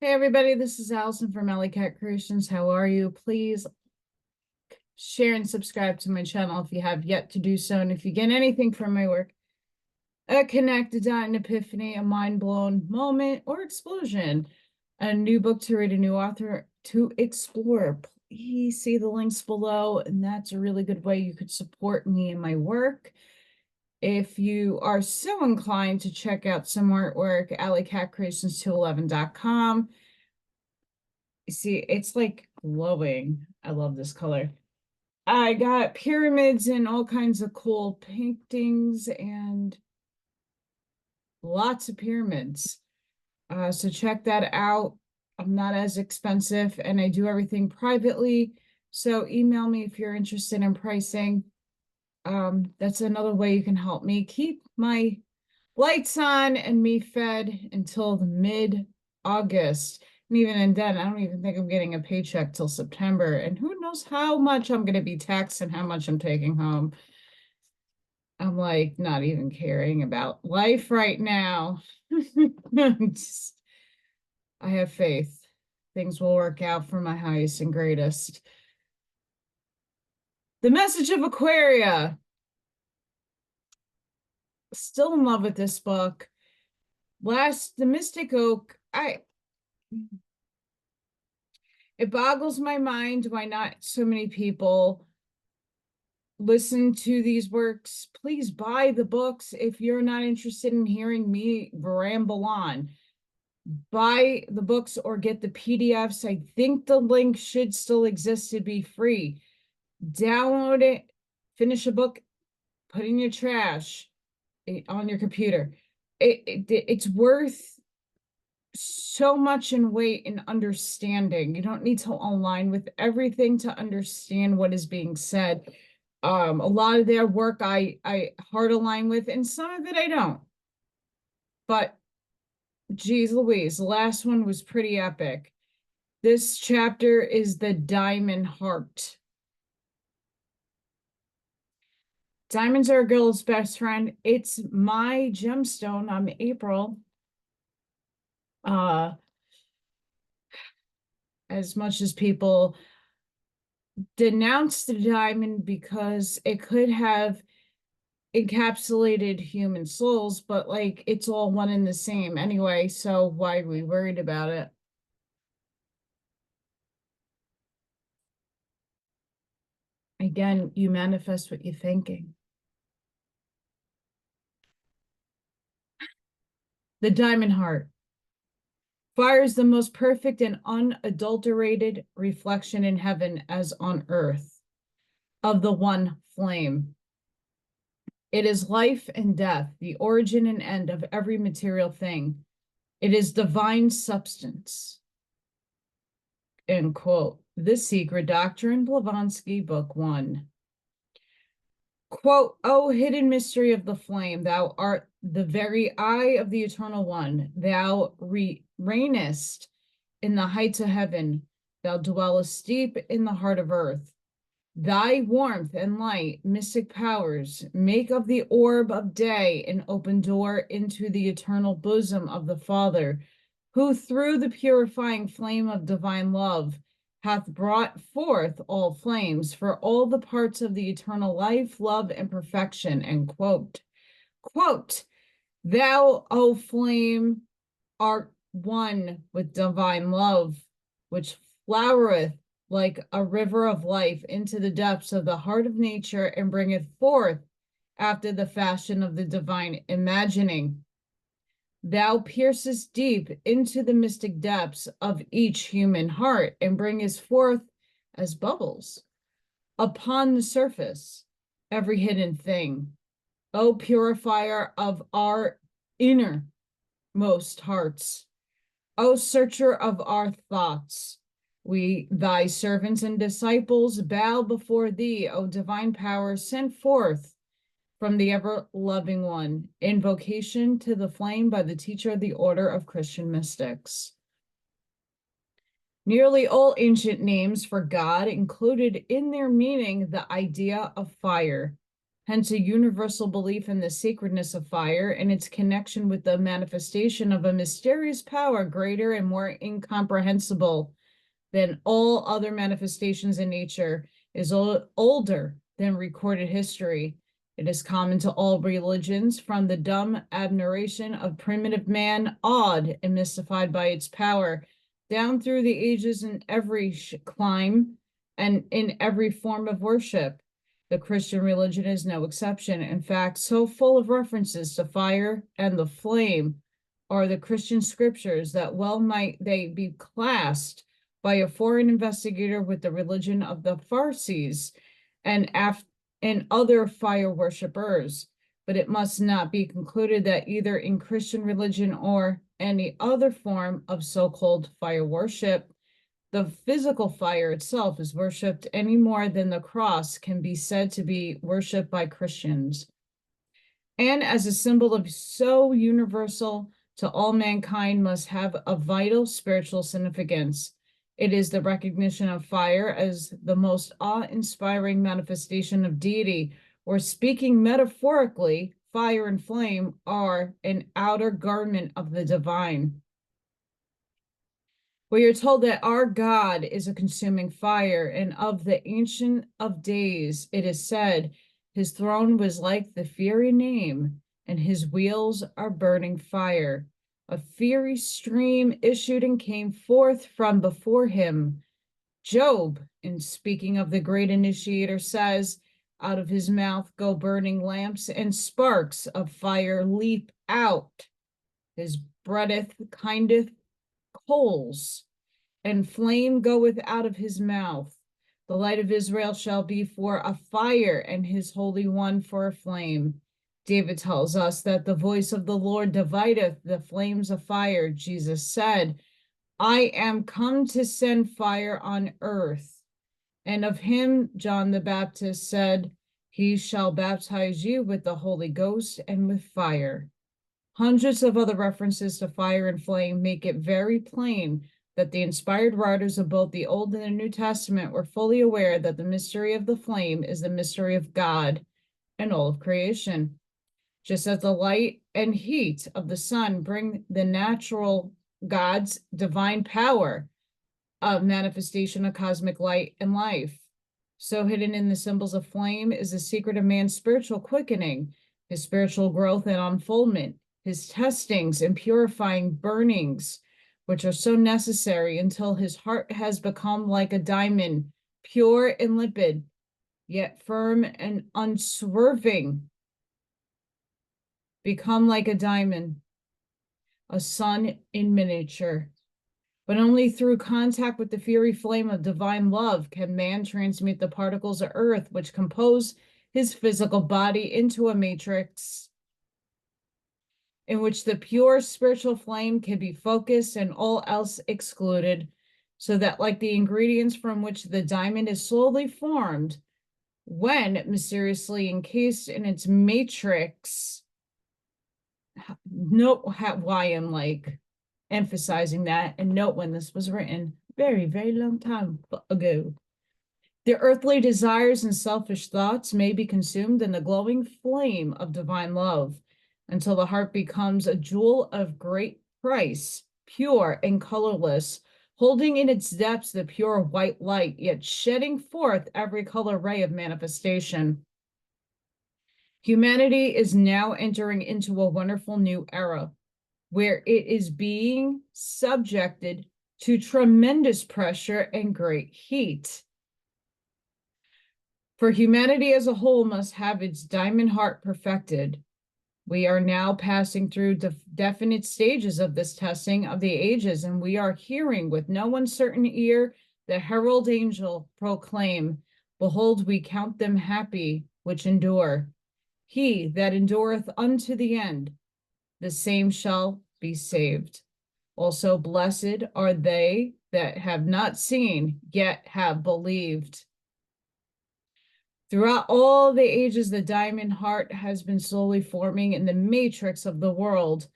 Hey everybody, this is Allison from Allylat Creations. How are you? Please share and subscribe to my channel if you have yet to do so. And if you get anything from my work, a connect, a dot, an epiphany, a mind-blown moment, or explosion, a new book to read, a new author to explore, please see the links below. And that's a really good way you could support me and my work. If you are so inclined to check out some artwork, AlylatKreations211.com. You see, it's like glowing. I love this color. I got pyramids and all kinds of cool paintings and lots of pyramids. So check that out. I'm not as expensive and I do everything privately. So email me if you're interested in pricing. That's another way you can help me keep my lights on and me fed until the mid-August. And even then, I don't even think I'm getting a paycheck till September. And who knows how much I'm going to be taxed and how much I'm taking home. I'm like not even caring about life right now. I have faith. Things will work out for my highest and greatest. The Message of Aquaria. Still in love with this book. The Mystic Oak, it boggles my mind why not so many people listen to these works. Please buy the books if you're not interested in hearing me ramble on. Buy the books or get the PDFs. I think the link should still exist to be free. Download it, finish a book, put in your trash on your computer. It's worth so much in weight and understanding. You don't need to align with everything to understand what is being said. A lot of their work I hard align with, and some of it I don't. But geez Louise, the last one was pretty epic. This chapter is the Diamond Heart. Diamonds are a girl's best friend. It's my gemstone. I'm April. As much as people denounce the diamond because it could have encapsulated human souls, but like it's all one and the same anyway, so why are we worried about it? Again, you manifest what you're thinking. The Diamond Heart. Fire is the most perfect and unadulterated reflection in heaven as on earth of the one flame. It is life and death, the origin and end of every material thing. It is divine substance. End quote. The Secret Doctrine, Blavatsky, Book 1. Quote, O hidden mystery of the flame, thou art the very eye of the Eternal One. Thou reignest in the heights of heaven. Thou dwellest deep in the heart of earth. Thy warmth and light, mystic powers, make of the orb of day an open door into the eternal bosom of the Father, who through the purifying flame of divine love hath brought forth all flames for all the parts of the eternal life, love, and perfection. End quote. Quote, thou, O flame, art one with divine love, which flowereth like a river of life into the depths of the heart of nature and bringeth forth after the fashion of the divine imagining. Thou piercest deep into the mystic depths of each human heart and bringest forth as bubbles upon the surface every hidden thing. O purifier of our innermost hearts, O searcher of our thoughts, we, thy servants and disciples, bow before thee, O divine power sent forth from the ever-loving one, invocation to the flame by the teacher of the Order of Christian Mystics. Nearly all ancient names for God included in their meaning the idea of fire. hence a universal belief in the sacredness of fire and its connection with the manifestation of a mysterious power greater and more incomprehensible than all other manifestations in nature, is older than recorded history. It is common to all religions, from the dumb admiration of primitive man, awed and mystified by its power, down through the ages in every clime and in every form of worship. The Christian religion is no exception. In fact, so full of references to fire and the flame are the Christian scriptures that well might they be classed by a foreign investigator with the religion of the Parsis and other fire worshippers. But it must not be concluded that either in Christian religion or any other form of so-called fire worship, the physical fire itself is worshipped any more than the cross can be said to be worshipped by Christians. And as a symbol of so universal to all mankind, must have a vital spiritual significance. It is the recognition of fire as the most awe-inspiring manifestation of deity, or speaking metaphorically, fire and flame are an outer garment of the divine. We are told that our God is a consuming fire, and of the Ancient of Days it is said, his throne was like the fiery name, and his wheels are burning fire. A fiery stream issued and came forth from before him. Job, in speaking of the great initiator, says, out of his mouth go burning lamps, and sparks of fire leap out. His breath kindeth coals, and flame goeth out of his mouth. The light of Israel shall be for a fire, and his Holy One for a flame. David tells us that the voice of the Lord divideth the flames of fire. Jesus said, I am come to send fire on earth. And of him, John the Baptist said, he shall baptize you with the Holy Ghost and with fire. Hundreds of other references to fire and flame make it very plain that the inspired writers of both the Old and the New Testament were fully aware that the mystery of the flame is the mystery of God and all of creation. Just as the light and heat of the sun bring the natural God's divine power of manifestation of cosmic light and life, so hidden in the symbols of flame is the secret of man's spiritual quickening, his spiritual growth and unfoldment, his testings and purifying burnings, which are so necessary until his heart has become like a diamond, pure and limpid, yet firm and unswerving. Become like a diamond, a sun in miniature. But only through contact with the fiery flame of divine love can man transmute the particles of earth which compose his physical body into a matrix in which the pure spiritual flame can be focused and all else excluded, so that like the ingredients from which the diamond is slowly formed, when mysteriously encased in its matrix, note why I'm like emphasizing that, and note when this was written, very, very long time ago. The earthly desires and selfish thoughts may be consumed in the glowing flame of divine love until the heart becomes a jewel of great price, pure and colorless, holding in its depths the pure white light, yet shedding forth every color ray of manifestation. Humanity is now entering into a wonderful new era where it is being subjected to tremendous pressure and great heat. For humanity as a whole must have its diamond heart perfected. We are now passing through definite stages of this testing of the ages, and we are hearing with no uncertain ear the herald angel proclaim, behold, we count them happy which endure. He that endureth unto the end, the same shall be saved. Also blessed are they that have not seen, yet have believed. Throughout all the ages, the diamond heart has been slowly forming in the matrix of the world.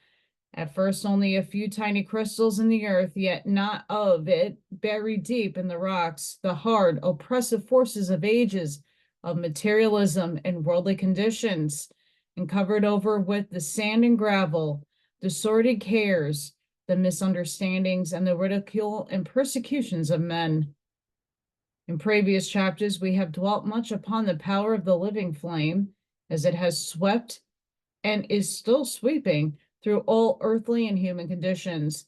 At first, only a few tiny crystals in the earth, yet not of it, buried deep in the rocks. The hard, oppressive forces of ages of materialism and worldly conditions, and covered over with the sand and gravel, the sordid cares, the misunderstandings, and the ridicule and persecutions of men. In previous chapters, we have dwelt much upon the power of the living flame, as it has swept and is still sweeping through all earthly and human conditions.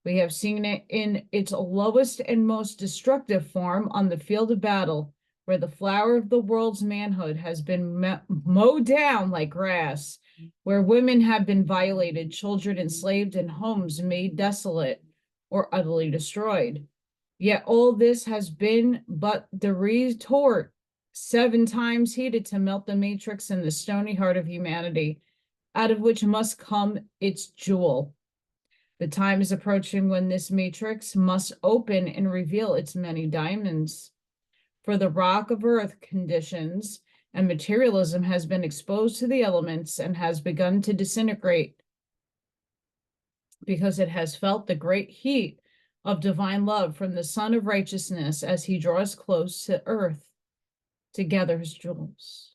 We have seen it in its lowest and most destructive form on the field of battle, where the flower of the world's manhood has been mowed down like grass, where women have been violated, children enslaved, and homes made desolate or utterly destroyed. Yet all this has been but the retort 7 times heated to melt the matrix in the stony heart of humanity, out of which must come its jewel. The time is approaching when this matrix must open and reveal its many diamonds. For the rock of earth conditions and materialism has been exposed to the elements and has begun to disintegrate, because it has felt the great heat of divine love from the Sun of Righteousness as he draws close to earth to gather his jewels.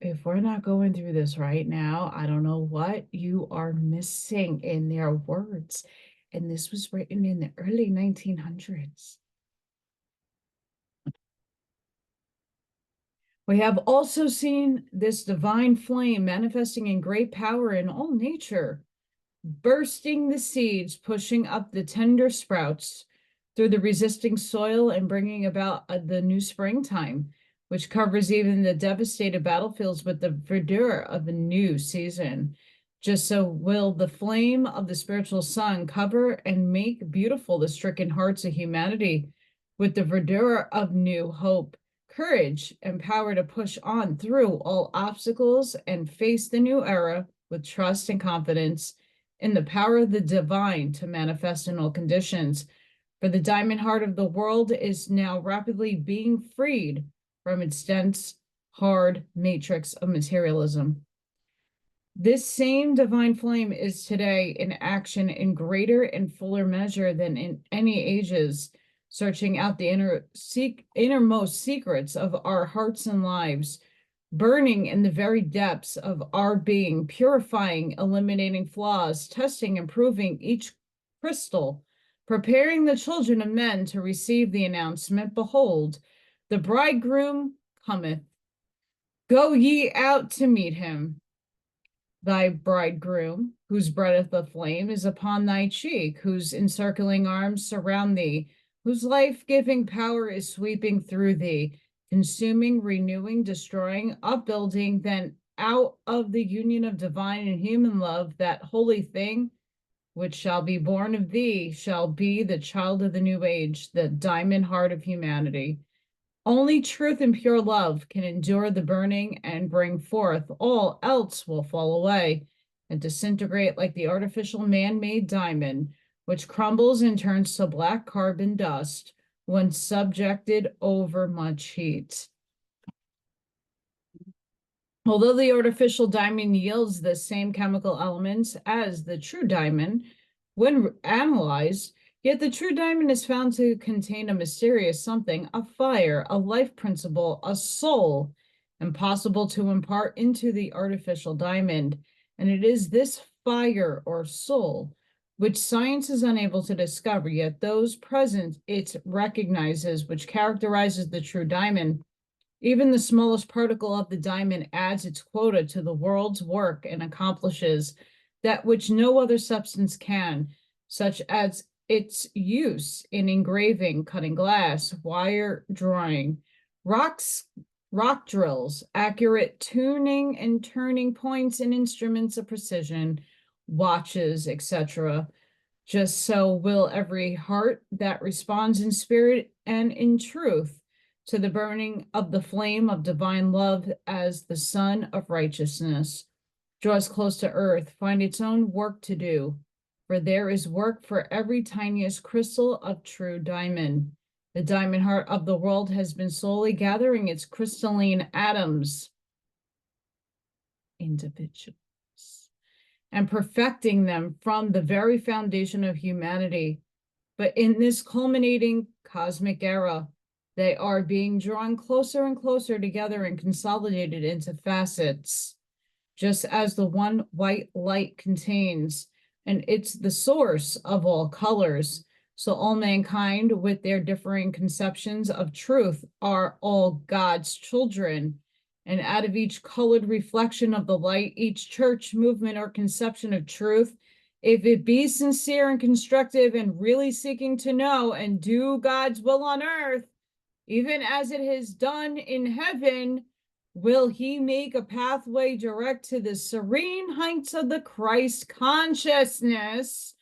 If we're not going through this right now, I don't know what you are missing in their words. And this was written in the early 1900s. We have also seen this divine flame manifesting in great power in all nature, bursting the seeds, pushing up the tender sprouts through the resisting soil and bringing about the new springtime, which covers even the devastated battlefields with the verdure of a new season. Just so will the flame of the spiritual sun cover and make beautiful the stricken hearts of humanity with the verdure of new hope, courage, and power to push on through all obstacles and face the new era with trust and confidence in the power of the divine to manifest in all conditions. For the diamond heart of the world is now rapidly being freed from its dense, hard matrix of materialism. This same divine flame is today in action in greater and fuller measure than in any ages, searching out the innermost secrets of our hearts and lives, burning in the very depths of our being, purifying, eliminating flaws, testing, improving each crystal, preparing the children of men to receive the announcement, behold, the bridegroom cometh. Go ye out to meet him. Thy bridegroom, whose breath of flame is upon thy cheek, whose encircling arms surround thee, whose life-giving power is sweeping through thee, consuming, renewing, destroying, upbuilding, then out of the union of divine and human love, that holy thing which shall be born of thee shall be the child of the new age, the diamond heart of humanity. Only truth and pure love can endure the burning and bring forth. All else will fall away and disintegrate like the artificial man-made diamond, which crumbles and turns to black carbon dust when subjected over much heat. Although the artificial diamond yields the same chemical elements as the true diamond, when analyzed, yet the true diamond is found to contain a mysterious something, a fire, a life principle, a soul, impossible to impart into the artificial diamond. And it is this fire or soul which science is unable to discover, yet those present it recognizes, which characterizes the true diamond. Even the smallest particle of the diamond adds its quota to the world's work and accomplishes that which no other substance can, such as its use in engraving, cutting glass, wire drawing, rock drills, accurate tuning and turning points and instruments of precision, watches, etc. Just so will every heart that responds in spirit and in truth to the burning of the flame of divine love as the sun of righteousness draws close to earth, find its own work to do. For there is work for every tiniest crystal of true diamond. The diamond heart of the world has been slowly gathering its crystalline atoms, individuals, and perfecting them from the very foundation of humanity. But in this culminating cosmic era, they are being drawn closer and closer together and consolidated into facets, just as the one white light contains, and it's the source of all colors. So all mankind, with their differing conceptions of truth, are all God's children. And out of each colored reflection of the light, each church, movement, or conception of truth, if it be sincere and constructive and really seeking to know and do God's will on earth, even as it is done in heaven, will he make a pathway direct to the serene heights of the Christ consciousness,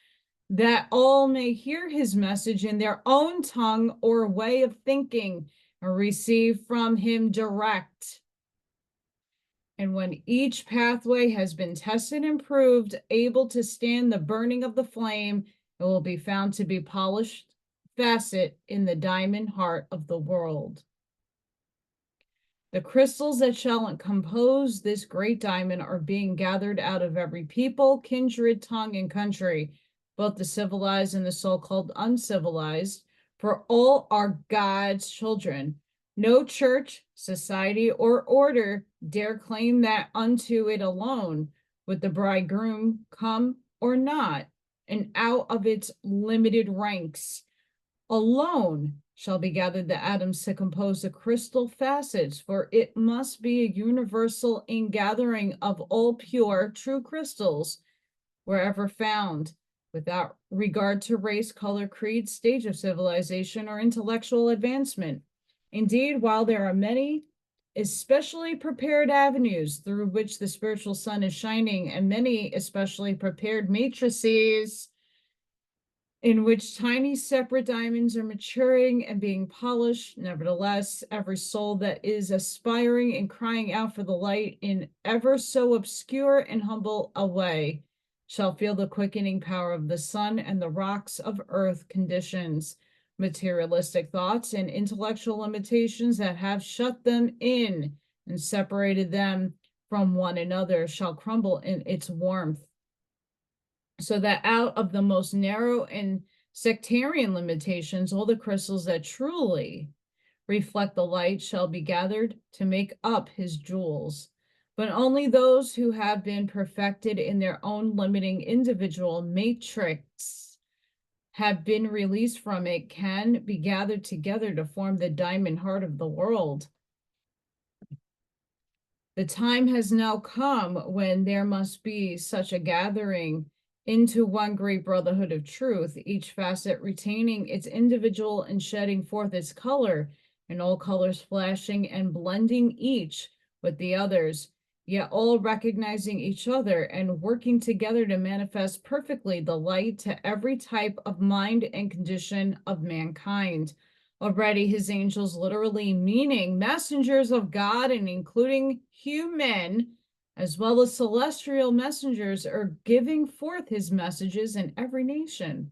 that all may hear his message in their own tongue or way of thinking and receive from him direct. And when each pathway has been tested and proved able to stand the burning of the flame, it will be found to be polished facet in the diamond heart of the world. The crystals that shall compose this great diamond are being gathered out of every people, kindred, tongue, and country, both the civilized and the so-called uncivilized, for all are God's children. No church, society, or order dare claim that unto it alone would the bridegroom come or not, and out of its limited ranks alone shall be gathered the atoms to compose the crystal facets, for it must be a universal ingathering of all pure, true crystals, wherever found, without regard to race, color, creed, stage of civilization, or intellectual advancement. Indeed, while there are many especially prepared avenues through which the spiritual sun is shining, and many especially prepared matrices in which tiny separate diamonds are maturing and being polished, nevertheless, every soul that is aspiring and crying out for the light in ever so obscure and humble a way shall feel the quickening power of the sun and the rocks of earth conditions. Materialistic thoughts and intellectual limitations that have shut them in and separated them from one another shall crumble in its warmth, so that out of the most narrow and sectarian limitations, all the crystals that truly reflect the light shall be gathered to make up his jewels. But only those who have been perfected in their own limiting individual matrix, have been released from it, can be gathered together to form the diamond heart of the world. The time has now come when there must be such a gathering into one great brotherhood of truth, each facet retaining its individual and shedding forth its color, and all colors flashing and blending each with the others, yet all recognizing each other and working together to manifest perfectly the light to every type of mind and condition of mankind. Already his angels, literally meaning messengers of God and including human as well as celestial messengers, are giving forth his messages in every nation.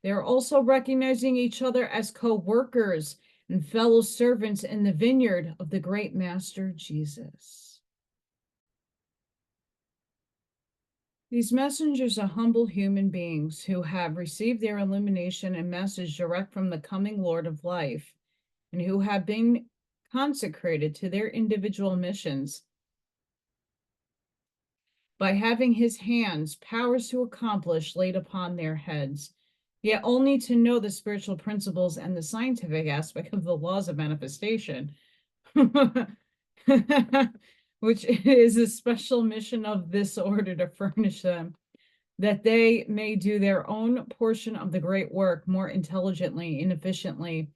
They are also recognizing each other as co-workers and fellow servants in the vineyard of the great Master Jesus. These messengers are humble human beings who have received their illumination and message direct from the coming Lord of life, and who have been consecrated to their individual missions by having his hands powers to accomplish laid upon their heads, yet only to know the spiritual principles and the scientific aspect of the laws of manifestation, which is a special mission of this order to furnish them, that they may do their own portion of the great work more intelligently and efficiently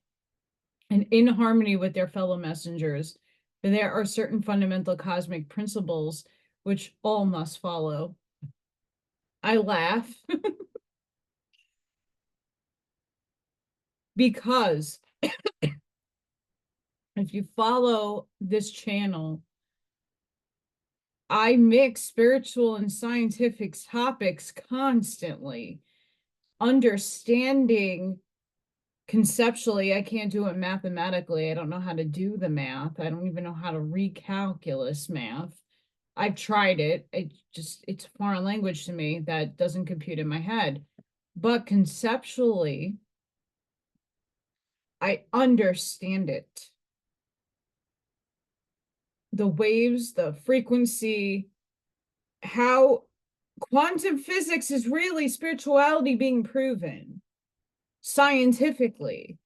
and in harmony with their fellow messengers. For there are certain fundamental cosmic principles which all must follow. I laugh because if you follow this channel, I mix spiritual and scientific topics constantly. Understanding conceptually, I can't do it mathematically. I don't know how to do the math. I don't even know how to recalculus math. I've tried it. It's foreign language to me that doesn't compute in my head. but conceptually, I understand it. The waves, the frequency, how quantum physics is really spirituality being proven scientifically.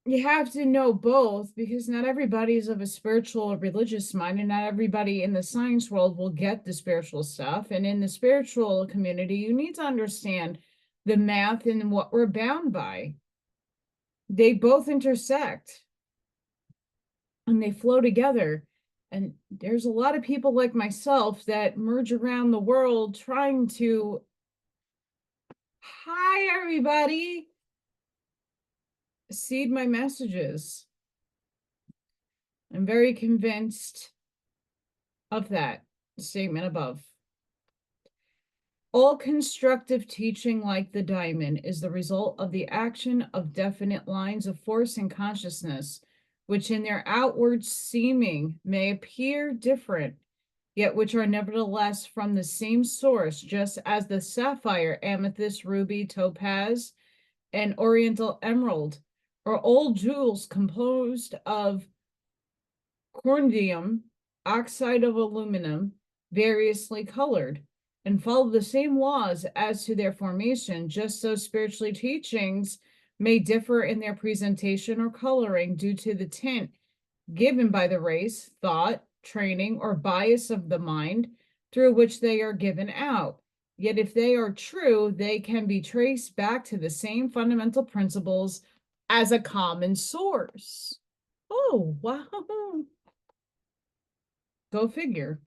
You have to know both, because not everybody is of a spiritual or religious mind, and not everybody in the science world will get the spiritual stuff. And in the spiritual community, you need to understand the math and what we're bound by. They both intersect and they flow together. And there's a lot of people like myself that merge around the world trying to, hi, everybody, seed my messages. I'm very convinced of that statement above. All constructive teaching, like the diamond, is the result of the action of definite lines of force and consciousness, which in their outward seeming may appear different, yet which are nevertheless from the same source, just as the sapphire, amethyst, ruby, topaz, and oriental emerald are all jewels composed of corndium, oxide of aluminum, variously colored, and follow the same laws as to their formation. Just so spiritually teachings may differ in their presentation or coloring due to the tint given by the race, thought, training, or bias of the mind through which they are given out. Yet if they are true, they can be traced back to the same fundamental principles as a common source. Oh, wow. Go figure.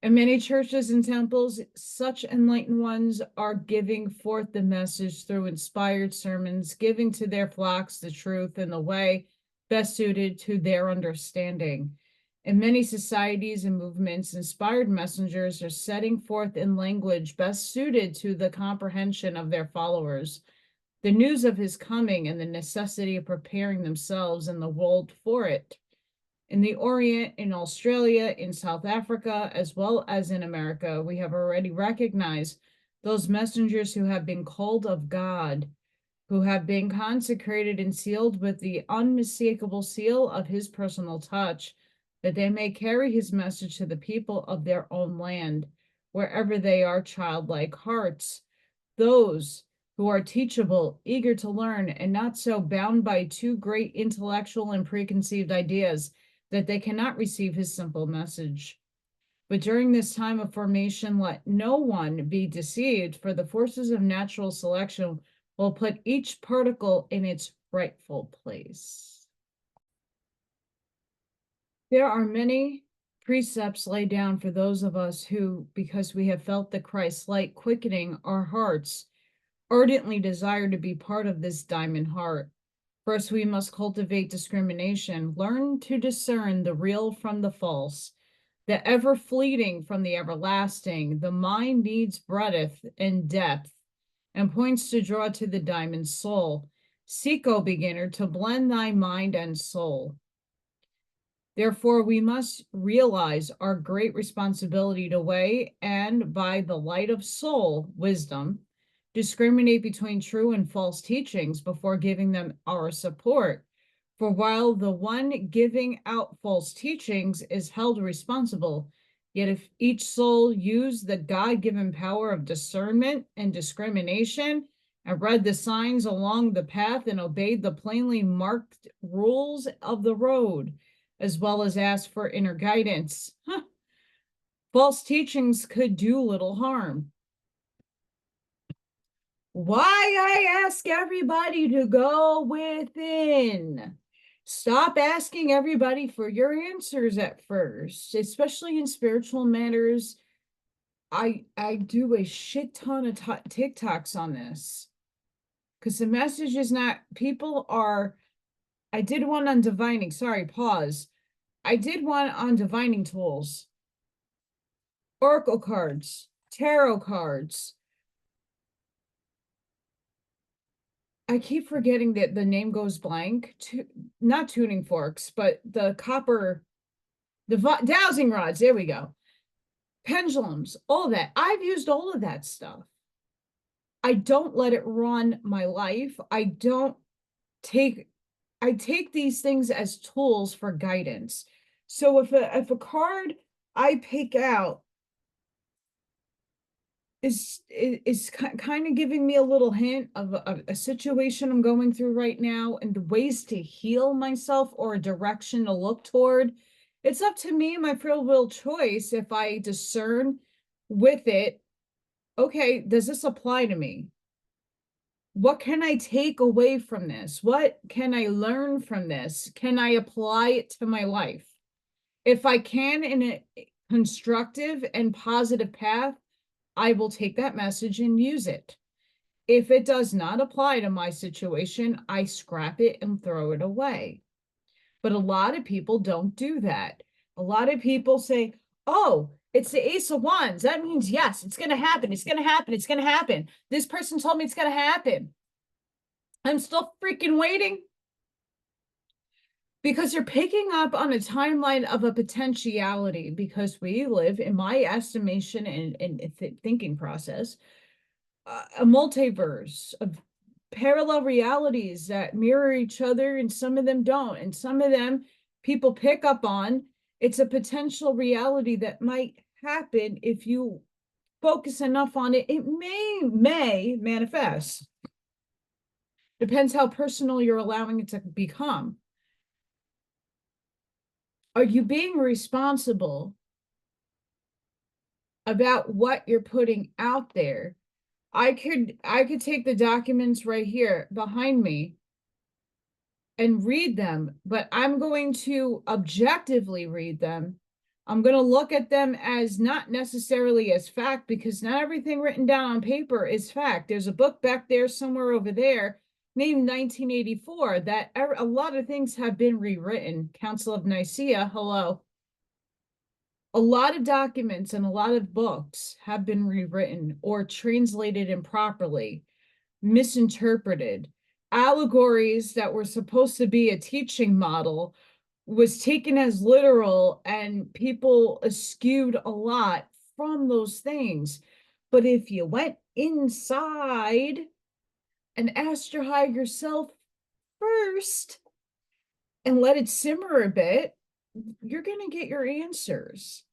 In many churches and temples, such enlightened ones are giving forth the message through inspired sermons, giving to their flocks the truth in the way best suited to their understanding. In many societies and movements, inspired messengers are setting forth in language best suited to the comprehension of their followers the news of his coming and the necessity of preparing themselves and the world for it. In the Orient, in Australia, in South Africa, as well as in America, we have already recognized those messengers who have been called of God, who have been consecrated and sealed with the unmistakable seal of his personal touch, that they may carry his message to the people of their own land, wherever they are childlike hearts. Those who are teachable, eager to learn, and not so bound by too great intellectual and preconceived ideas that they cannot receive his simple message. But during this time of formation, let no one be deceived, for the forces of natural selection will put each particle in its rightful place. There are many precepts laid down for those of us who, because we have felt the Christ light quickening our hearts, ardently desire to be part of this diamond heart. First, we must cultivate discrimination, learn to discern the real from the false, the ever fleeting from the everlasting. The mind needs breadth and depth, and points to draw to the diamond soul. Seek, O beginner, to blend thy mind and soul. Therefore, we must realize our great responsibility to weigh and, by the light of soul, wisdom, discriminate between true and false teachings before giving them our support. For while the one giving out false teachings is held responsible, yet if each soul used the God-given power of discernment and discrimination and read the signs along the path and obeyed the plainly marked rules of the road, as well as asked for inner guidance, false teachings could do little harm. Why I ask everybody to go within. Stop asking everybody for your answers at first, especially in spiritual matters. I do a shit ton of TikToks on this, because the message is not, people are, I did one on divining, sorry, pause. I did one on divining tools, oracle cards, tarot cards. I keep forgetting that the name goes blank. Not tuning forks, but the copper, the dowsing rods. There we go. Pendulums, all that. I've used all of that stuff. I don't let it run my life. I take these things as tools for guidance. So if a card I pick out is kind of giving me a little hint of a situation I'm going through right now and the ways to heal myself or a direction to look toward, it's up to me, my free will choice, if I discern with it, okay, does this apply to me? What can I take away from this? What can I learn from this? Can I apply it to my life? If I can, in a constructive and positive path, I will take that message and use it. If it does not apply to my situation, I scrap it and throw it away. But a lot of people don't do that. A lot of people say, oh, it's the Ace of Wands. That means, yes, it's going to happen. It's going to happen. It's going to happen. This person told me it's going to happen. I'm still freaking waiting. Because you're picking up on a timeline of a potentiality, because we live, in my estimation and thinking process, a multiverse of parallel realities that mirror each other, and some of them don't, and some of them people pick up on. It's a potential reality that might happen. If you focus enough on it, it may manifest. Depends how personal you're allowing it to become. Are you being responsible about what you're putting out there? I could take the documents right here behind me and read them, but I'm going to objectively read them. I'm going to look at them as not necessarily as fact, because not everything written down on paper is fact. There's a book back there somewhere over there named 1984 that a lot of things have been rewritten. Council of Nicaea, hello. A lot of documents and a lot of books have been rewritten or translated improperly, misinterpreted. Allegories that were supposed to be a teaching model was taken as literal, and people eschewed a lot from those things. But if you went inside and asked your higher self first and let it simmer a bit, you're going to get your answers.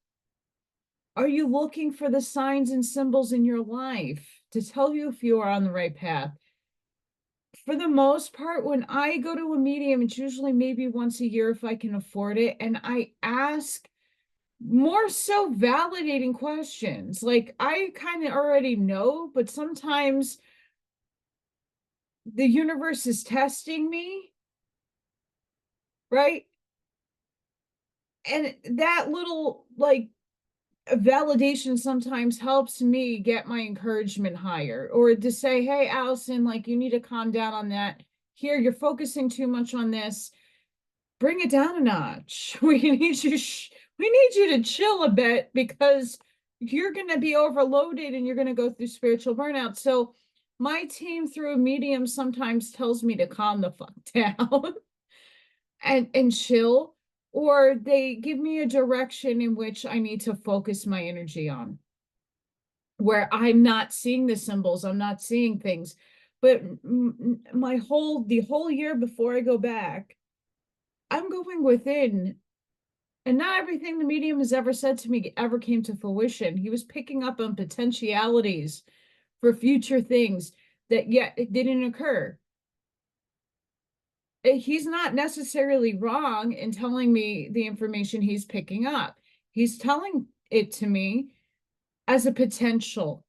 Are you looking for the signs and symbols in your life to tell you if you are on the right path? For the most part, when I go to a medium, it's usually maybe once a year if I can afford it, and I ask more so validating questions. Like, I kind of already know, but sometimes the universe is testing me, right? And that little, like, validation sometimes helps me get my encouragement higher, or to say, hey, Allison, like, you need to calm down on that. Here, you're focusing too much on this. Bring it down a notch. We need you to chill a bit, because you're going to be overloaded and you're going to go through spiritual burnout. So my team through a medium sometimes tells me to calm the fuck down and chill, or they give me a direction in which I need to focus my energy on, where I'm not seeing the symbols, I'm not seeing things. But the whole year before I go back, I'm going within, and not everything the medium has ever said to me ever came to fruition. He was picking up on potentialities for future things that yet it didn't occur. He's not necessarily wrong in telling me the information he's picking up. He's telling it to me as a potential.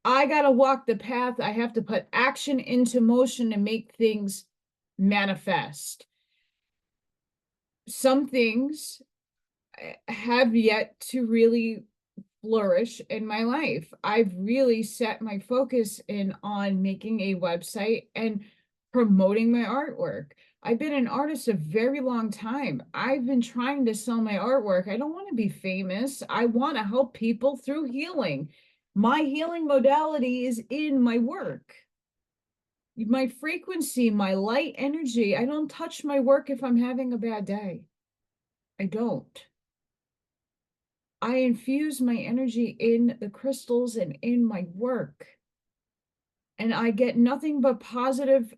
I got to walk the path. I have to put action into motion to make things manifest. Some things have yet to really flourish in my life. I've really set my focus in on making a website and promoting my artwork. I've been an artist a very long time. I've been trying to sell my artwork. I don't want to be famous. I want to help people through healing. My healing modality is in my work. My frequency, my light energy. I don't touch my work if I'm having a bad day. I don't. I infuse my energy in the crystals and in my work. and I get nothing but positive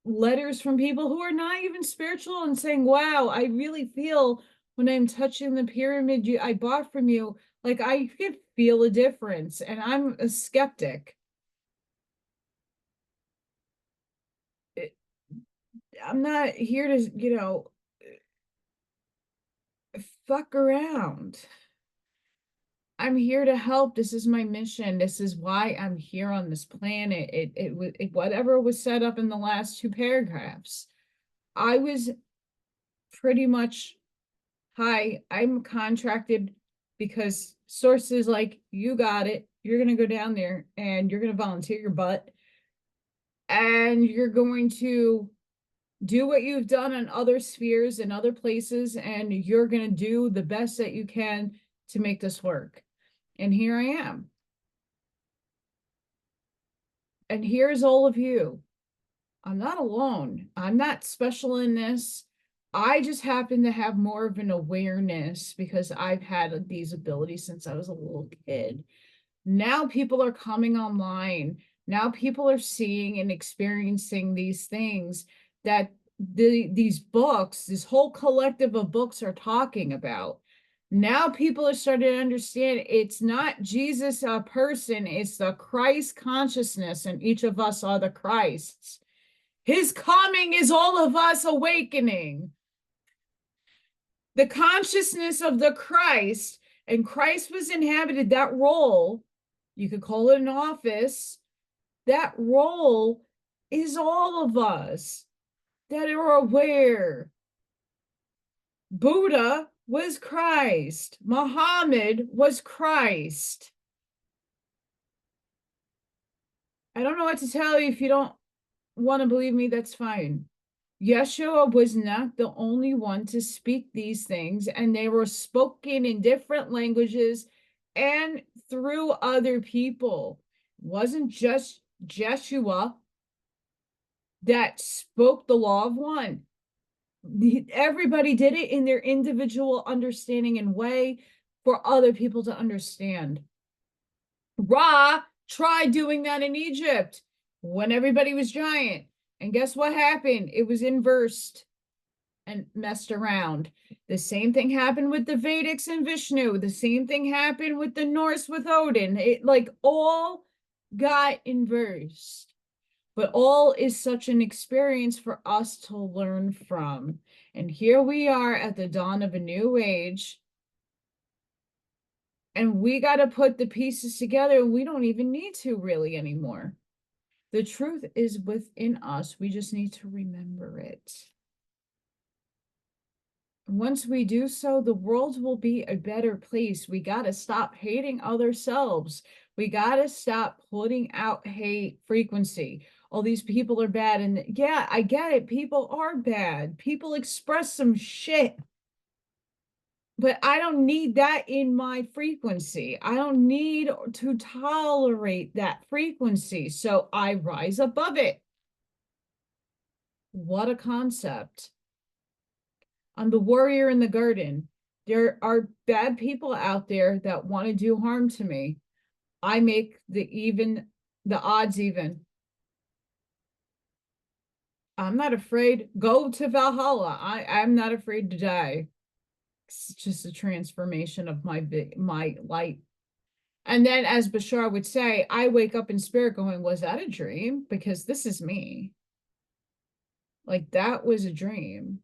letters from people who are not even spiritual and saying, wow, I really feel when I'm touching the pyramid I bought from you, like I can feel a difference. And I'm a skeptic. I'm not here to, fuck around. I'm here to help. This is my mission. This is why I'm here on this planet. Whatever was set up in the last two paragraphs. I was pretty much, hi, I'm contracted because sources like, you got it. You're going to go down there and you're going to volunteer your butt and you're going to do what you've done in other spheres and other places, and you're going to do the best that you can to make this work. And here I am. And here's all of you. I'm not alone. I'm not special in this. I just happen to have more of an awareness because I've had these abilities since I was a little kid. Now people are coming online. Now people are seeing and experiencing these things that these books, this whole collective of books are talking about. Now people are starting to understand it's not Jesus a person, it's the Christ consciousness, and each of us are the Christs. His coming is all of us awakening. The consciousness of the Christ, and Christ was inhabited, that role, you could call it an office, that role is all of us that are aware. Buddha was Christ. Muhammad was Christ. I don't know what to tell you. If you don't want to believe me, that's fine. Yeshua was not the only one to speak these things, and they were spoken in different languages and through other people. It wasn't just Jeshua that spoke the law of one. Everybody did it in their individual understanding and way for other people to understand. Ra tried doing that in Egypt when everybody was giant. And guess what happened? It was inversed and messed around. The same thing happened with the Vedics and Vishnu. The same thing happened with the Norse with Odin. It like all got inversed. But all is such an experience for us to learn from. And here we are at the dawn of a new age. And we got to put the pieces together. We don't even need to really anymore. The truth is within us. We just need to remember it. Once we do so, the world will be a better place. We got to stop hating ourselves. We got to stop putting out hate frequency. All these people are bad. And yeah, I get it. People are bad. People express some shit. But I don't need that in my frequency. I don't need to tolerate that frequency. So I rise above it. What a concept. I'm the warrior in the garden. There are bad people out there that want to do harm to me. I make the odds even. I'm not afraid. Go to Valhalla. I'm not afraid to die. It's just a transformation of my light. And then, as Bashar would say, I wake up in spirit going, was that a dream? Because this is me. Like, that was a dream.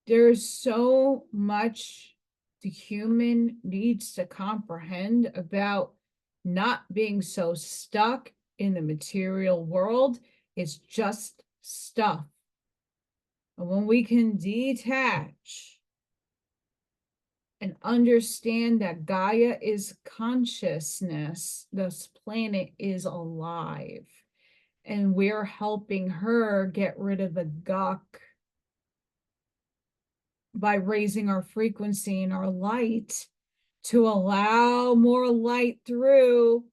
There's so much the human needs to comprehend about not being so stuck in the material world. It's just stuff. And when we can detach and understand that Gaia is consciousness, this planet is alive, and we're helping her get rid of the gawk by raising our frequency and our light to allow more light through,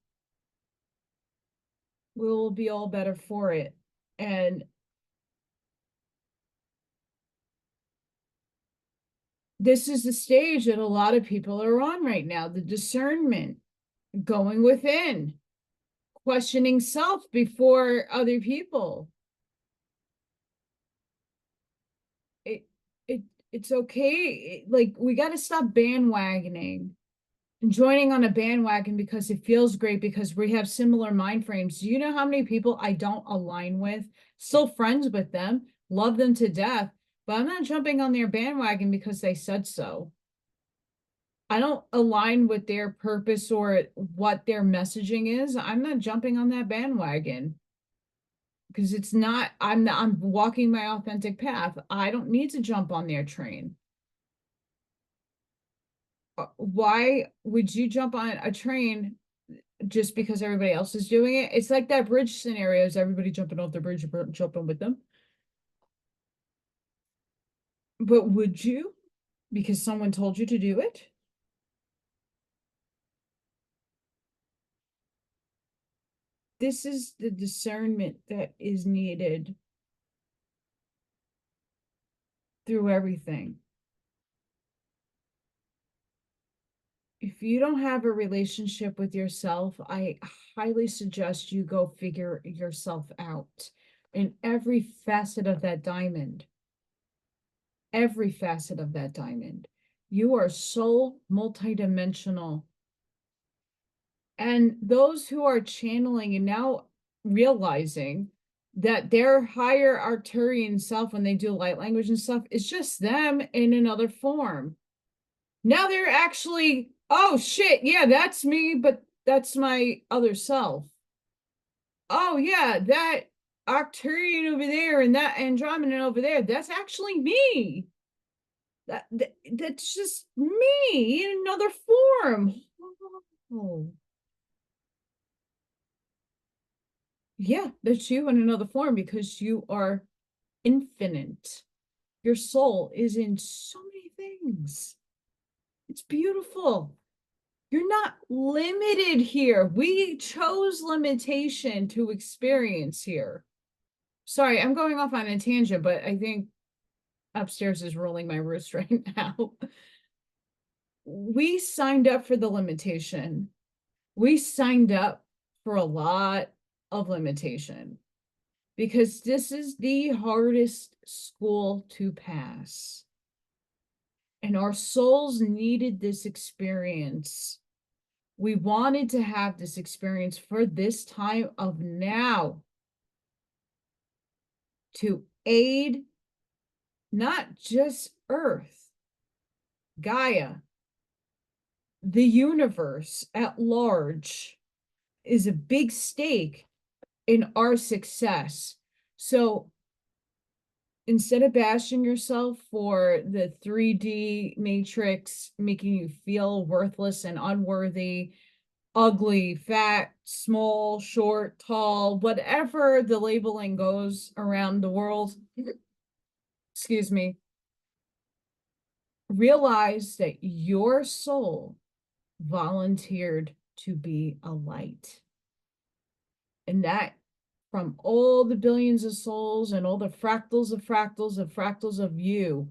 we'll be all better for it. And this is the stage that a lot of people are on right now, the discernment. going within, questioning self before other people. It, it, it's okay. Like, we got to stop bandwagoning and joining on a bandwagon because it feels great because we have similar mind frames. Do you know how many people I don't align with? Still friends with them, love them to death, but I'm not jumping on their bandwagon because they said so. I don't align with their purpose or what their messaging is. I'm not jumping on that bandwagon because it's not, I'm walking my authentic path. I don't need to jump on their train. Why would you jump on a train just because everybody else is doing it? It's like that bridge scenario. Is everybody jumping off the bridge, jumping with them? But would you? Because someone told you to do it? This is the discernment that is needed through everything. If you don't have a relationship with yourself, I highly suggest you go figure yourself out in every facet of that diamond. Every facet of that diamond. You are so multidimensional. And those who are channeling and now realizing that their higher Arcturian self, when they do light language and stuff, is just them in another form. Now they're actually, oh shit, yeah, that's me, but that's my other self. Oh yeah, that Arcturian over there and that Andromedan over there, that's actually me. That's just me in another form. Oh, yeah, that's you in another form because you are infinite. Your soul is in so many things. It's beautiful. You're not limited here. We chose limitation to experience here. Sorry, I'm going off on a tangent, but I think upstairs is rolling my roost right now. We signed up for the limitation. We signed up for a lot of limitation because this is the hardest school to pass. And our souls needed this experience. We wanted to have this experience for this time of now to aid not just Earth, Gaia, the universe at large is a big stake in our success. So instead of bashing yourself for the 3D matrix making you feel worthless and unworthy, ugly, fat, small, short, tall, whatever the labeling goes around the world, excuse me, realize that your soul volunteered to be a light. And that from all the billions of souls and all the fractals of fractals of fractals of you,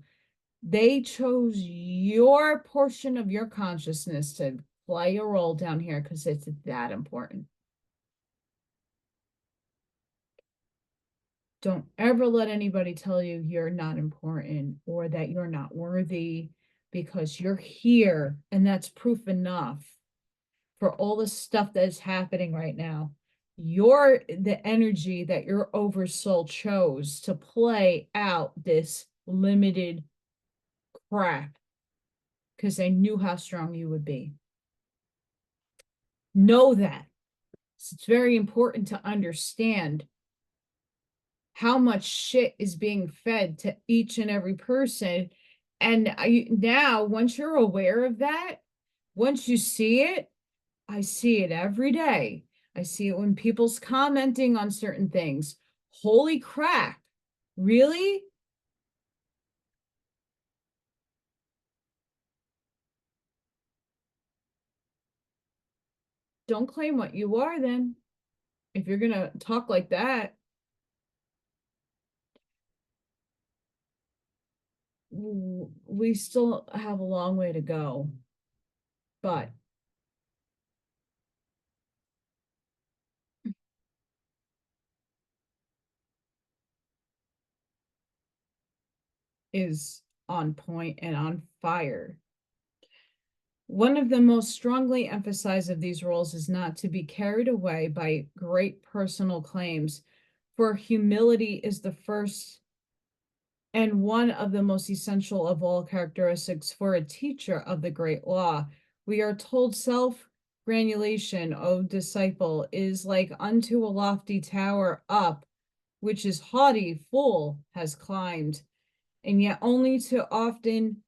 they chose your portion of your consciousness to play a role down here because it's that important. Don't ever let anybody tell you you're not important or that you're not worthy because you're here and that's proof enough for all the stuff that is happening right now. You're the energy that your oversoul chose to play out this limited crap because they knew how strong you would be. Know that. It's very important to understand how much shit is being fed to each and every person. And now, once you're aware of that, once you see it, I see it every day. I see it when people's commenting on certain things. Holy crap. Really? Don't claim what you are then. If you're going to talk like that, we still have a long way to go. But is on point and on fire. One of the most strongly emphasized of these rules is not to be carried away by great personal claims, for humility is the first and one of the most essential of all characteristics for a teacher of the great law. We are told self-granulation, O disciple, is like unto a lofty tower up, which is haughty, fool has climbed, and yet only too often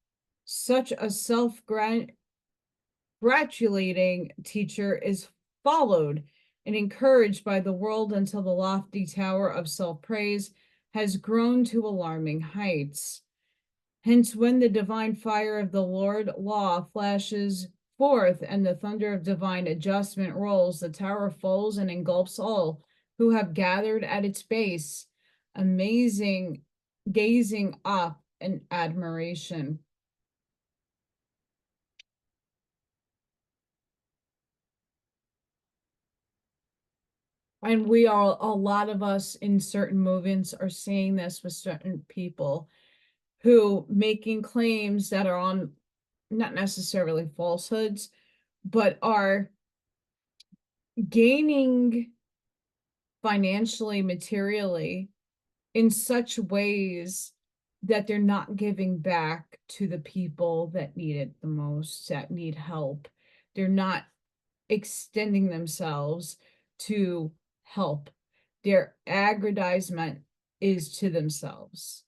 such a self-gratulating teacher is followed and encouraged by the world until the lofty tower of self-praise has grown to alarming heights. Hence, when the divine fire of the Lord law flashes forth and the thunder of divine adjustment rolls, the tower falls and engulfs all who have gathered at its base, amazing, gazing up in admiration. And we are, a lot of us in certain movements are seeing this with certain people who making claims that are on not necessarily falsehoods, but are gaining financially, materially in such ways that they're not giving back to the people that need it the most, that need help. They're not extending themselves to help. Their aggrandizement is to themselves.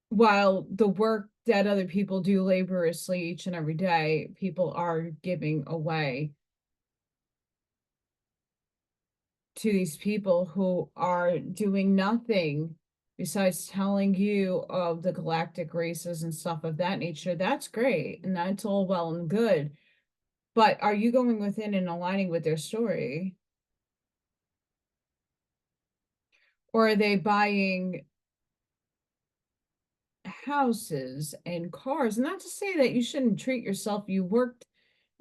While the work that other people do laboriously each and every day, people are giving away to these people who are doing nothing besides telling you of the galactic races and stuff of that nature. That's great, and that's all well and good. But are you going within and aligning with their story? Or are they buying houses and cars? Not to say that you shouldn't treat yourself. You worked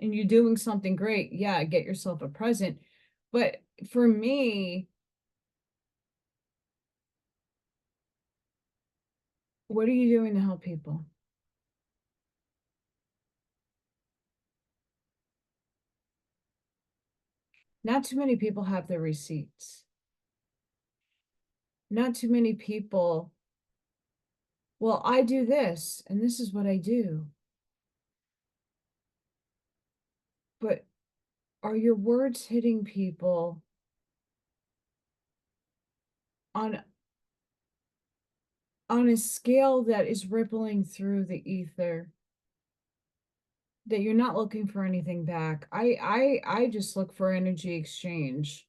and you're doing something great. Yeah, get yourself a present. But for me, what are you doing to help people? Not too many people have the receipts. Not too many people, well, I do this and this is what I do. But are your words hitting people on a scale that is rippling through the ether, that you're not looking for anything back? I just look for energy exchange.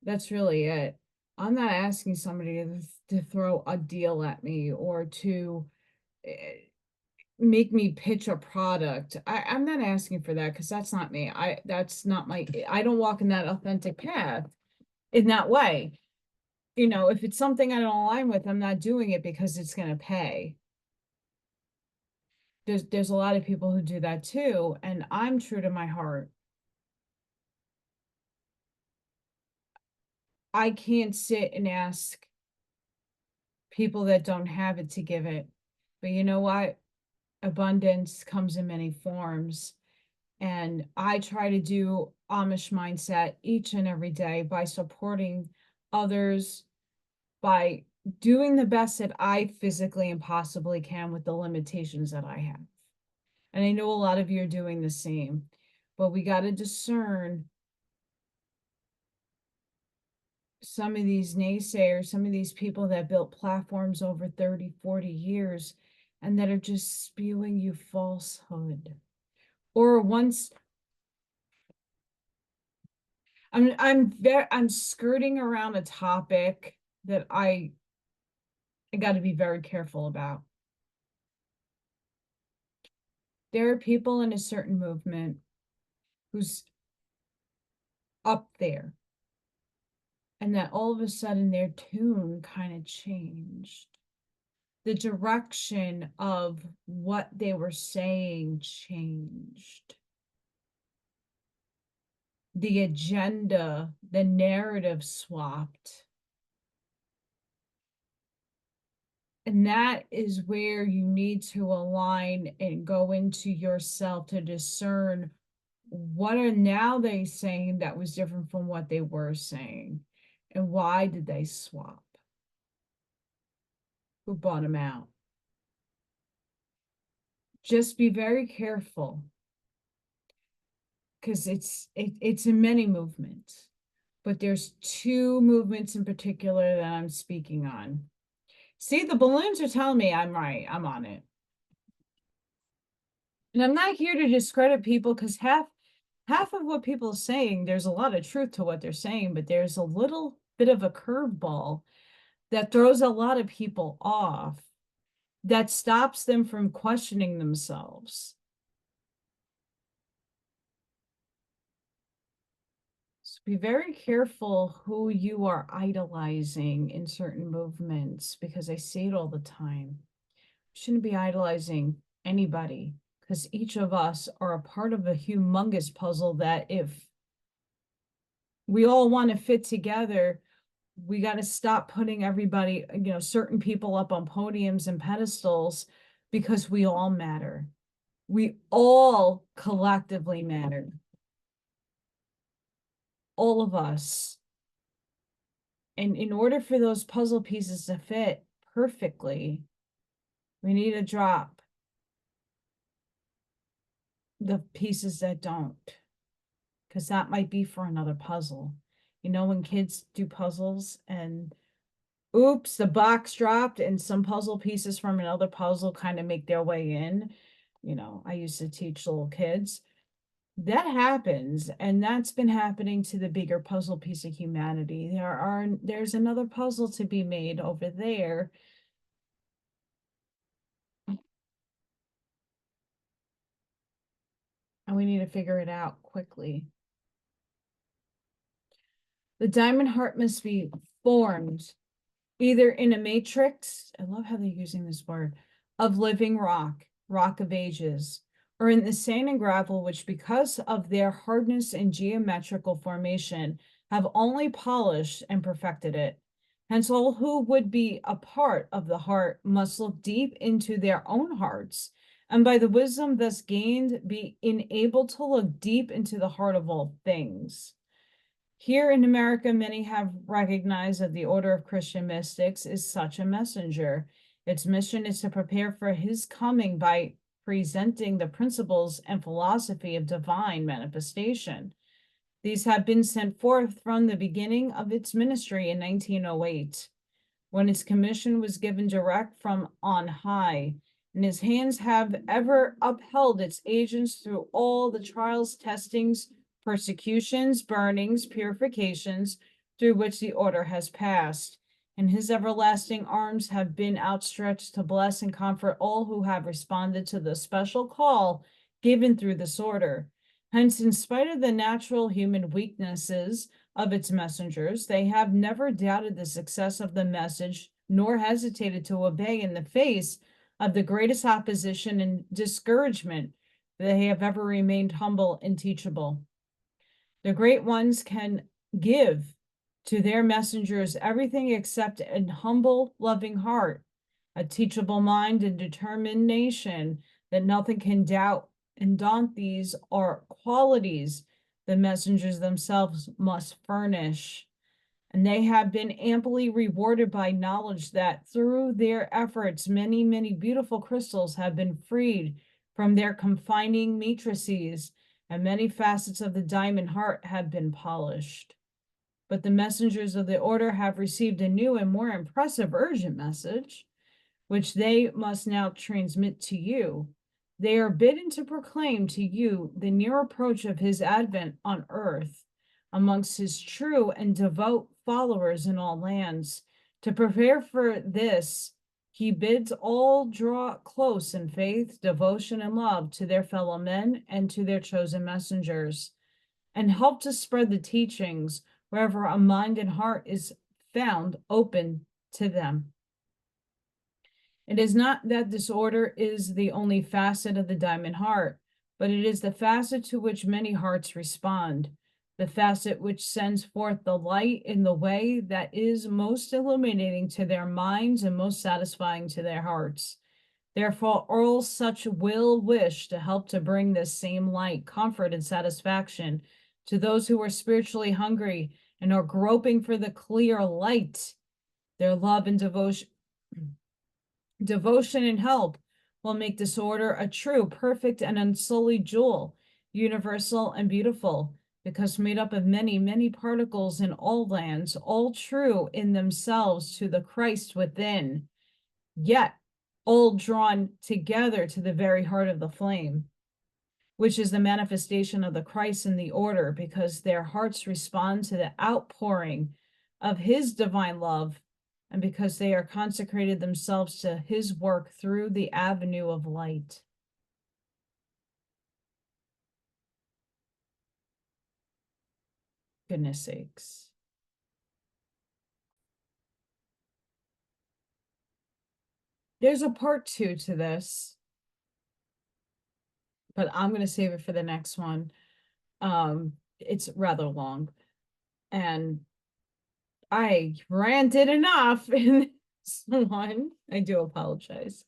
That's really it. I'm not asking somebody to throw a deal at me or to make me pitch a product. I'm not asking for that because that's not me. That's not my, I don't walk in that authentic path in that way. You know, if it's something I don't align with, I'm not doing it because it's going to pay. There's a lot of people who do that too, and I'm true to my heart. I can't sit and ask people that don't have it to give it. But you know what? Abundance comes in many forms. And I try to do Amish mindset each and every day by supporting others, by doing the best that I physically and possibly can with the limitations that I have. And I know a lot of you are doing the same, but we got to discern some of these naysayers, some of these people that built platforms over 30, 40 years and that are just spewing you falsehood. Or once I'm skirting around a topic that I got to be very careful about. There are people in a certain movement who's up there, and that all of a sudden their tune kind of changed. The direction of what they were saying changed. The agenda, the narrative swapped. And that is where you need to align and go into yourself to discern what are now they saying that was different from what they were saying, and why did they swap? Who bought them out? Just be very careful, because it's in many movements, but there's two movements in particular that I'm speaking on. See, the balloons are telling me I'm right. I'm on it. And I'm not here to discredit people, because half of what people are saying, there's a lot of truth to what they're saying, but there's a little bit of a curveball that throws a lot of people off, that stops them from questioning themselves. So be very careful who you are idolizing in certain movements, because I see it all the time. Shouldn't be idolizing anybody, because each of us are a part of a humongous puzzle that if we all want to fit together, we got to stop putting everybody, certain people up on podiums and pedestals, because we all matter. We all collectively matter. All of us. And in order for those puzzle pieces to fit perfectly, we need to drop the pieces that don't, because that might be for another puzzle. When kids do puzzles and oops, the box dropped and some puzzle pieces from another puzzle kind of make their way in. I used to teach little kids. That happens, and that's been happening to the bigger puzzle piece of humanity. There's another puzzle to be made over there. And we need to figure it out quickly. The diamond heart must be formed either in a matrix, I love how they're using this word, of living rock, rock of ages, or in the sand and gravel, which because of their hardness and geometrical formation have only polished and perfected it. Hence, all who would be a part of the heart must look deep into their own hearts, and by the wisdom thus gained, be enabled to look deep into the heart of all things. Here in America, many have recognized that the Order of Christian Mystics is such a messenger. Its mission is to prepare for his coming by presenting the principles and philosophy of divine manifestation. These have been sent forth from the beginning of its ministry in 1908, when its commission was given direct from on high, and his hands have ever upheld its agents through all the trials, testings, persecutions, burnings, purifications through which the order has passed, and his everlasting arms have been outstretched to bless and comfort all who have responded to the special call given through this order. Hence, in spite of the natural human weaknesses of its messengers, they have never doubted the success of the message, nor hesitated to obey in the face of the greatest opposition and discouragement. They have ever remained humble and teachable. The great ones can give to their messengers everything except an humble, loving heart, a teachable mind, and determination that nothing can doubt and daunt. These are qualities the messengers themselves must furnish. And they have been amply rewarded by knowledge that through their efforts, many, many beautiful crystals have been freed from their confining matrices, and many facets of the diamond heart have been polished. But the messengers of the order have received a new and more impressive urgent message, which they must now transmit to you. They are bidden to proclaim to you the near approach of his advent on earth amongst his true and devout followers in all lands. To prepare for this, he bids all draw close in faith, devotion, and love to their fellow men and to their chosen messengers, and help to spread the teachings wherever a mind and heart is found open to them. It is not that this order is the only facet of the diamond heart, but it is the facet to which many hearts respond. the facet which sends forth the light in the way that is most illuminating to their minds and most satisfying to their hearts. Therefore, all such will wish to help to bring this same light, comfort, and satisfaction to those who are spiritually hungry and are groping for the clear light. Their love and devotion and help will make this order a true, perfect, and unsullied jewel, universal and beautiful, because made up of many, many particles in all lands, all true in themselves to the Christ within, yet all drawn together to the very heart of the flame, which is the manifestation of the Christ in the order, because their hearts respond to the outpouring of his divine love, and because they are consecrated themselves to his work through the avenue of light. Goodness sakes. There's a part 2 to this, but I'm going to save it for the next one. It's rather long, and I ranted enough in this one. I do apologize.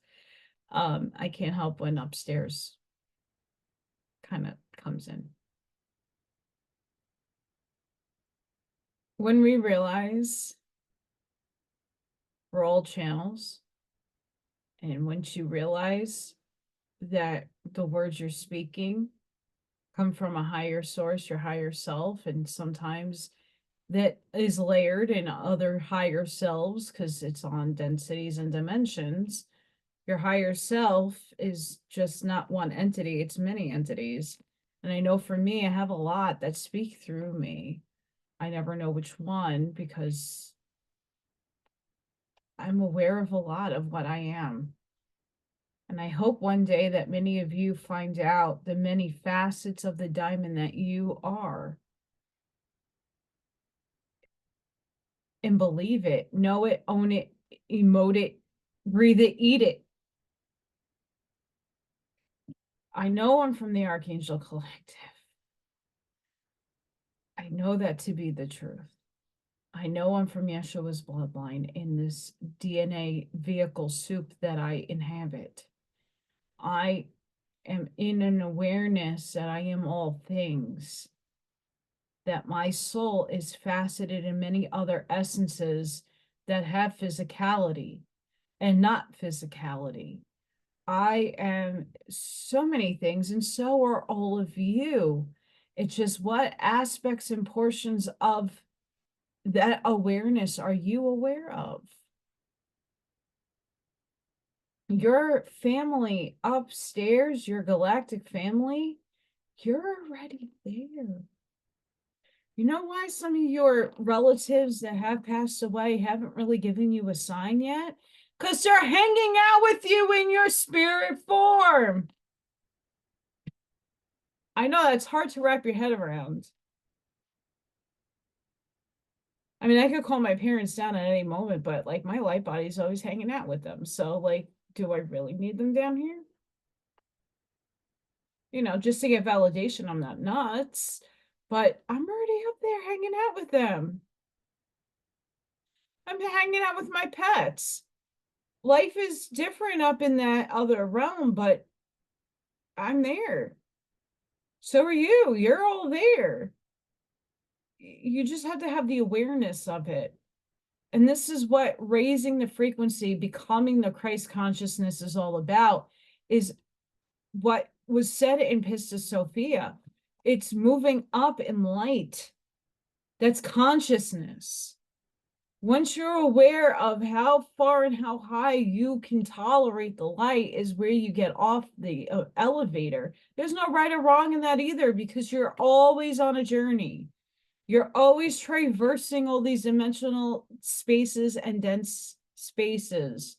I can't help when upstairs kind of comes in. When we realize we're all channels, and once you realize that the words you're speaking come from a higher source, your higher self, and sometimes that is layered in other higher selves because it's on densities and dimensions. Your higher self is just not one entity, it's many entities. And I know for me, I have a lot that speak through me. I never know which one because I'm aware of a lot of what I am. And I hope one day that many of you find out the many facets of the diamond that you are. And believe it, know it, own it, emote it, breathe it, eat it. I know I'm from the Archangel Collective. I know that to be the truth. I know I'm from Yeshua's bloodline in this DNA vehicle soup that I inhabit. I am in an awareness that I am all things, that my soul is faceted in many other essences that have physicality and not physicality. I am so many things, and so are all of you. It's just what aspects and portions of that awareness are you aware of? Your family upstairs, your galactic family, you're already there. You know why some of your relatives that have passed away haven't really given you a sign yet? Because they're hanging out with you in your spirit form. I know that's hard to wrap your head around. I mean, I could call my parents down at any moment, but like my light body's always hanging out with them. So like, do I really need them down here? You know, just to get validation, I'm not nuts, but I'm already up there hanging out with them. I'm hanging out with my pets. Life is different up in that other realm, but I'm there. So are you. You're all there. You just have to have the awareness of it. And this is what raising the frequency, becoming the Christ consciousness is all about, is what was said in Pistis Sophia. It's moving up in light. That's consciousness. Once you're aware of how far and how high you can tolerate the light is where you get off the elevator. There's no right or wrong in that either, because you're always on a journey. You're always traversing all these dimensional spaces and dense spaces.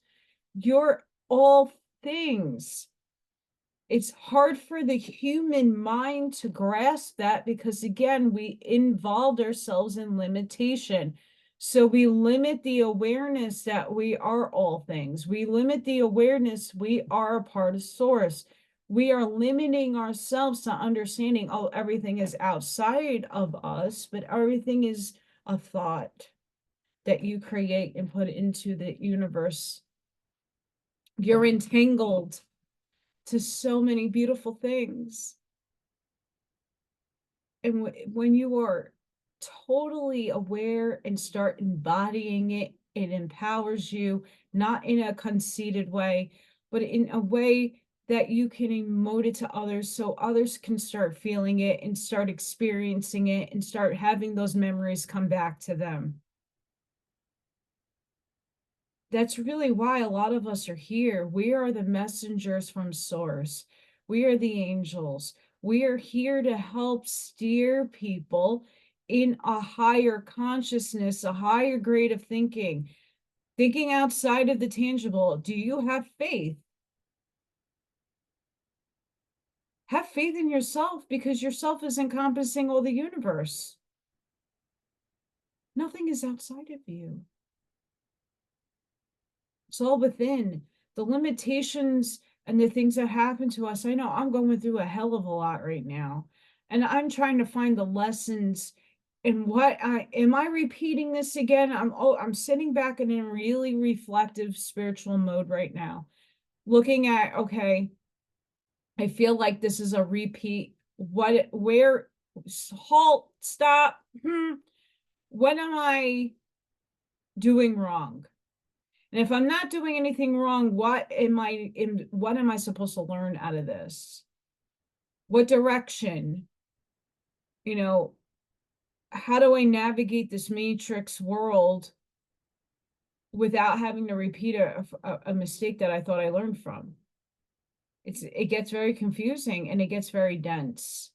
You're all things. It's hard for the human mind to grasp that because, again, we involved ourselves in limitation. So we limit the awareness that we are all things. We limit the awareness we are a part of source. we are limiting ourselves to understanding, oh, everything is outside of us, but everything is a thought that you create and put into the universe. You're entangled to so many beautiful things. And when you are totally aware and start embodying it, it empowers you, not in a conceited way, but in a way that you can emote it to others so others can start feeling it and start experiencing it and start having those memories come back to them. That's really why a lot of us are here. We are the messengers from Source. We are the angels. We are here to help steer people in a higher consciousness, a higher grade of thinking outside of the tangible. Do you have faith? Have faith in yourself, because yourself is encompassing all the universe. Nothing is outside of you. It's all within. The limitations and the things that happen to us. I know I'm going through a hell of a lot right now, and I'm trying to find the lessons in what am I repeating this again? I'm sitting back in a really reflective spiritual mode right now, looking at, okay, I feel like this is a repeat. Where, halt, stop. What am I doing wrong? And if I'm not doing anything wrong, what am I supposed to learn out of this? What direction? You know, how do I navigate this matrix world without having to repeat a mistake that I thought I learned from? It gets very confusing and it gets very dense.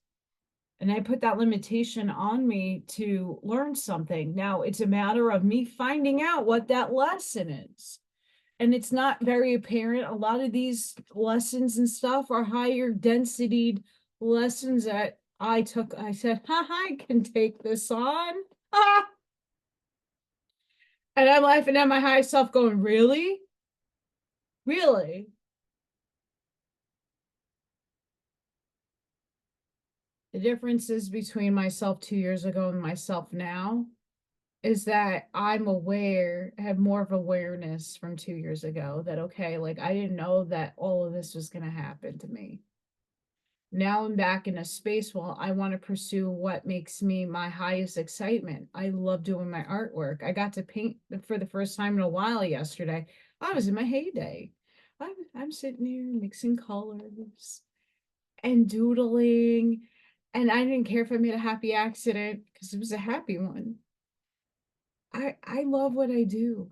And I put that limitation on me to learn something. Now it's a matter of me finding out what that lesson is. And it's not very apparent. A lot of these lessons and stuff are higher density lessons that I took. I said, I can take this on. Ah! And I'm laughing at my high self going, really? Really? The differences between myself 2 years ago and myself now is that I'm aware, have more of awareness from 2 years ago that, okay, like I didn't know that all of this was going to happen to me. Now I'm back in a space where I want to pursue what makes me my highest excitement. I love doing my artwork. I got to paint for the first time in a while yesterday. I was in my heyday. I'm sitting here mixing colors and doodling, and I didn't care if I made a happy accident because it was a happy one. I love what I do.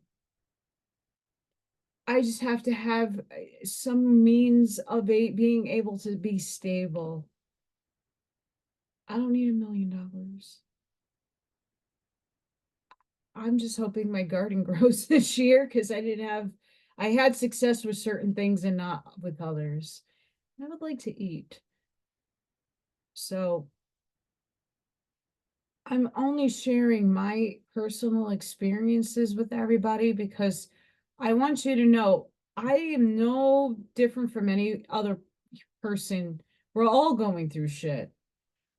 I just have to have some means of being able to be stable. I don't need $1 million. I'm just hoping my garden grows this year because I had success with certain things and not with others. I would like to eat. So I'm only sharing my personal experiences with everybody because I want you to know I am no different from any other person. We're all going through shit.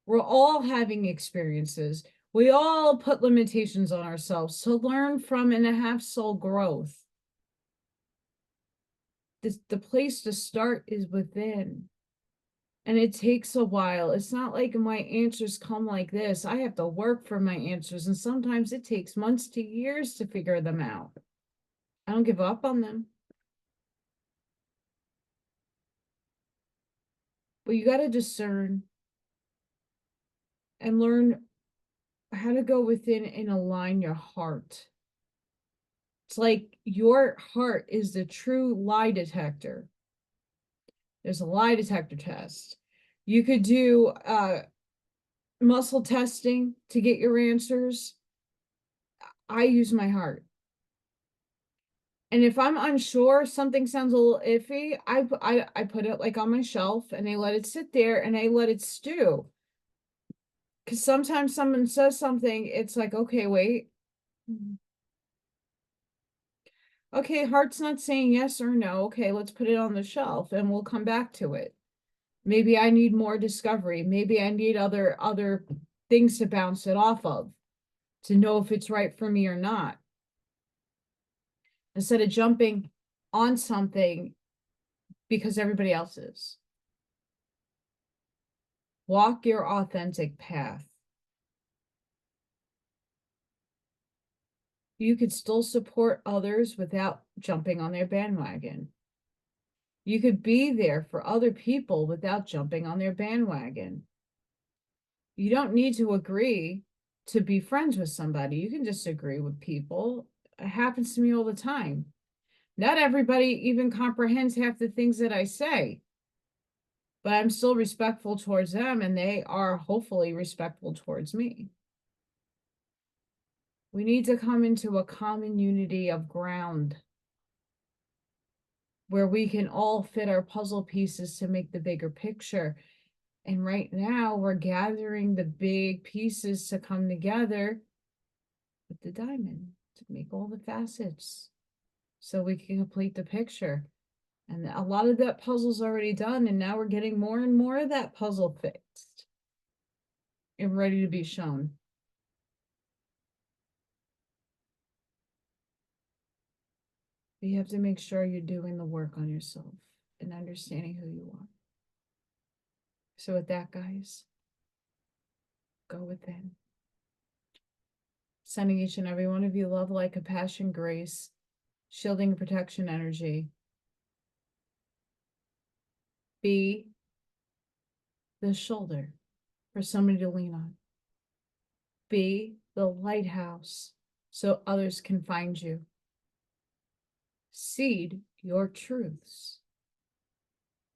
We're all having experiences. We all put limitations on ourselves to learn from and to have soul growth. The place to start is within. And it takes a while. It's not like my answers come like this. I have to work for my answers. And sometimes it takes months to years to figure them out. I don't give up on them. But you got to discern and learn how to go within and align your heart. It's like your heart is the true lie detector. There's a lie detector test. You could do muscle testing to get your answers. I use my heart. And if I'm unsure, something sounds a little iffy, I put it like on my shelf and I let it sit there and I let it stew. Because sometimes someone says something, it's like, okay, wait. Okay, heart's not saying yes or no. Okay, let's put it on the shelf and we'll come back to it. Maybe I need more discovery. Maybe I need other things to bounce it off of to know if it's right for me or not. Instead of jumping on something because everybody else is. Walk your authentic path. You could still support others without jumping on their bandwagon. You could be there for other people without jumping on their bandwagon. You don't need to agree to be friends with somebody. You can disagree with people. It happens to me all the time. Not everybody even comprehends half the things that I say, but I'm still respectful towards them, and they are hopefully respectful towards me. We need to come into a common unity of ground where we can all fit our puzzle pieces to make the bigger picture. And right now we're gathering the big pieces to come together with the diamond to make all the facets so we can complete the picture. And a lot of that puzzle's already done, and now we're getting more and more of that puzzle fixed and ready to be shown. You have to make sure you're doing the work on yourself and understanding who you are. So with that, guys, go within. Sending each and every one of you love, light, compassion, grace, shielding and protection energy. Be the shoulder for somebody to lean on. Be the lighthouse so others can find you. Seed your truths.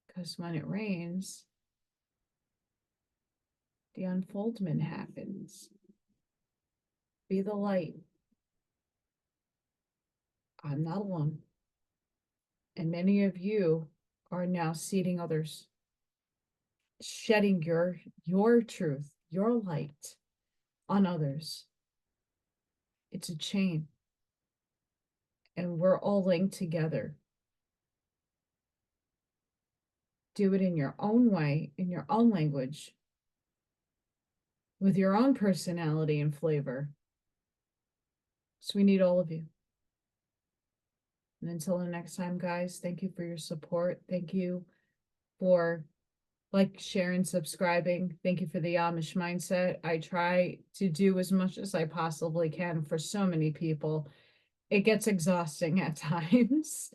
Because when it rains, the unfoldment happens. Be the light. I'm not alone. And many of you are now seeding others, shedding your truth, your light on others. It's a chain. And we're all linked together. Do it in your own way, in your own language, with your own personality and flavor. So we need all of you. And until the next time, guys, thank you for your support. Thank you for sharing, subscribing. Thank you for the Amish mindset. I try to do as much as I possibly can for so many people. It gets exhausting at times,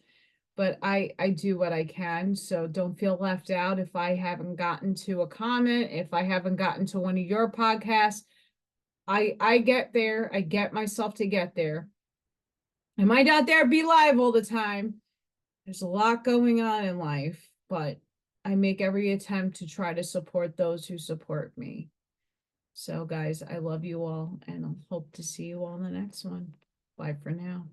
but I do what I can. So don't feel left out if I haven't gotten to a comment, if I haven't gotten to one of your podcasts. I get there. I get myself to get there. I might not there be live all the time. There's a lot going on in life, but I make every attempt to try to support those who support me. So guys, I love you all and I hope to see you all in the next one. Bye for now.